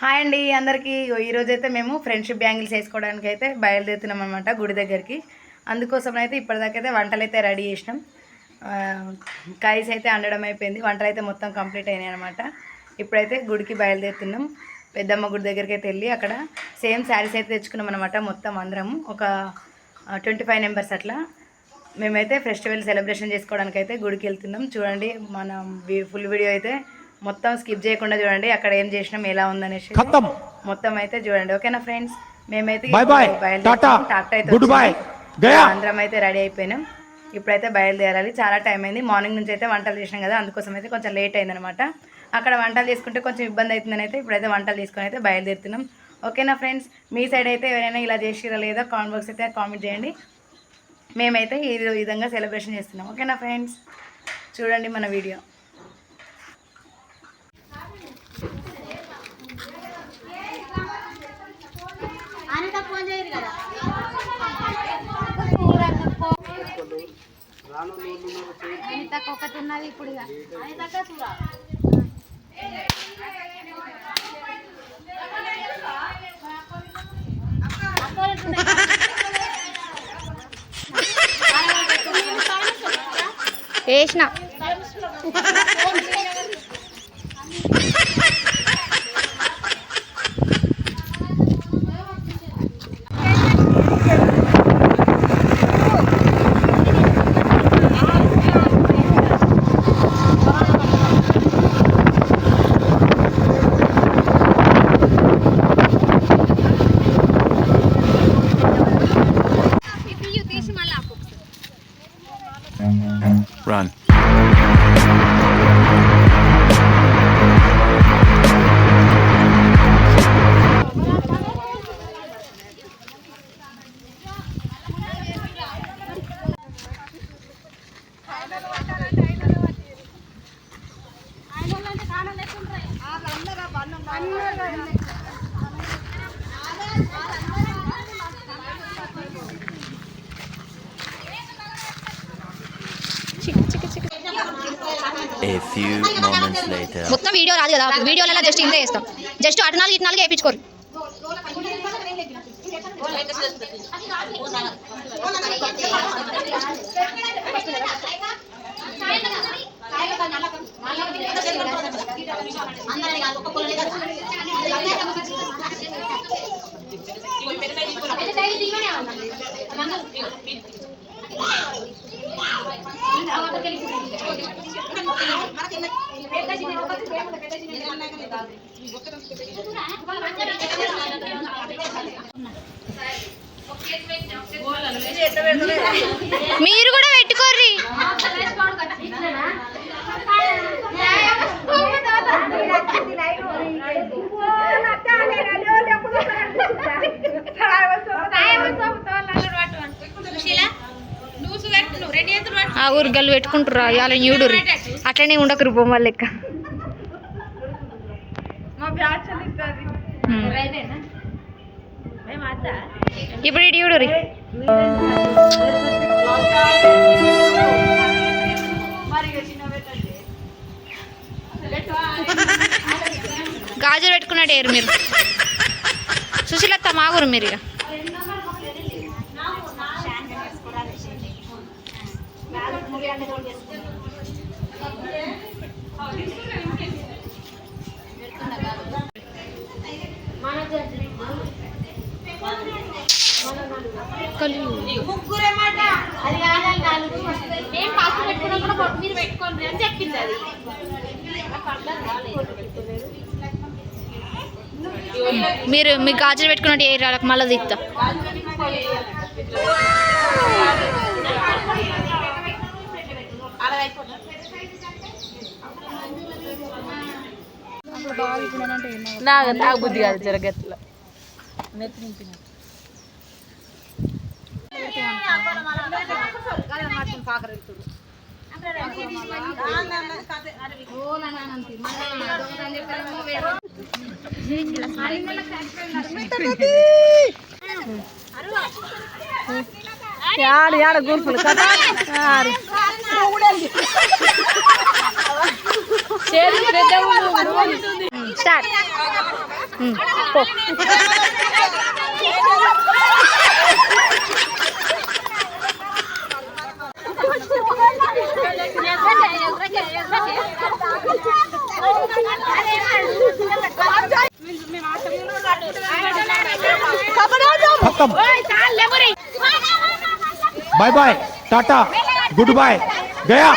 Hi అండి అందరికీ. ఈరోజైతే మేము ఫ్రెండ్షిప్ బ్యాంగిల్స్ వేసుకోవడానికి అయితే బయలుదేరుతున్నాం అనమాట గుడి దగ్గరికి. అందుకోసం అయితే ఇప్పటిదాకైతే వంటలు అయితే రెడీ చేసినాం. కైస్ అయితే అండడం అయిపోయింది, వంటలు అయితే మొత్తం కంప్లీట్ అయినాయి అనమాట. ఇప్పుడైతే గుడికి బయలుదేరుతున్నాం. పెద్దమ్మ గుడి దగ్గరికి అయితే వెళ్ళి అక్కడ సేమ్ శారీస్ అయితే తెచ్చుకున్నాం అనమాట. మొత్తం అందరం ఒక 25 మెంబర్స్ అట్లా మేమైతే ఫెస్టివల్ సెలబ్రేషన్ చేసుకోవడానికి అయితే గుడికి వెళ్తున్నాం. చూడండి, మన ఫుల్ వీడియో అయితే మొత్తం స్కిప్ చేయకుండా చూడండి, అక్కడ ఏం చేసినాం ఎలా ఉందనేసి మొత్తం అయితే చూడండి. ఓకేనా ఫ్రెండ్స్, మేమైతే అందరం అయితే రెడీ అయిపోయినాం. ఇప్పుడైతే బయలుదేరాలి. చాలా టైం అయింది, మార్నింగ్ నుంచి అయితే వంటలు చేసినాం కదా, అందుకోసం అయితే కొంచెం లేట్ అయిందనమాట. అక్కడ వంటలు చేసుకుంటే కొంచెం ఇబ్బంది అవుతుందని అయితే ఇప్పుడైతే వంటలు తీసుకొని అయితే బయలుదేరుతున్నాం. ఓకేనా ఫ్రెండ్స్, మీ సైడ్ అయితే ఎవరైనా ఇలా చేసిరా లేదా కామెంట్ బాక్స్ అయితే కామెంట్ చేయండి. మేమైతే ఈ విధంగా సెలబ్రేషన్ చేస్తున్నాం. ఓకేనా ఫ్రెండ్స్, చూడండి మన వీడియో. ఒకటి ఉన్నది ఇప్పుడు వేసిన Run. A few moments later. మొత్తం వీడియో రాదు కదా, వీడియోలలో జస్ట్ ఇంతే చేస్తాం. జస్ట్ అటు నాలుగు ఇటు నాలుగు వేయించుకోరు. మీరు కూడా పెట్టుకోర్రి. ఆ ఊరిగల్లు పెట్టుకుంటురా, ఇవాళ చూడుర్రి, అట్లనే ఉండకరు బొమ్మలు లెక్క. ఇప్పుడు ఇటు చూడుర్రి. గాజులు పెట్టుకున్నట్టు ఏరు మీరు. సుశీలత్త మాగురు మీరు ఇక. మీరు మీ గాజులు పెట్టుకున్నట్టు ఏ రాళ్ళకి మళ్ళీ తీస్తా. నాకు బుద్ధి కాదు జరగట్ల గుర్పులు స్టార్ట్. పో. खत्म bye bye ta ta good bye गया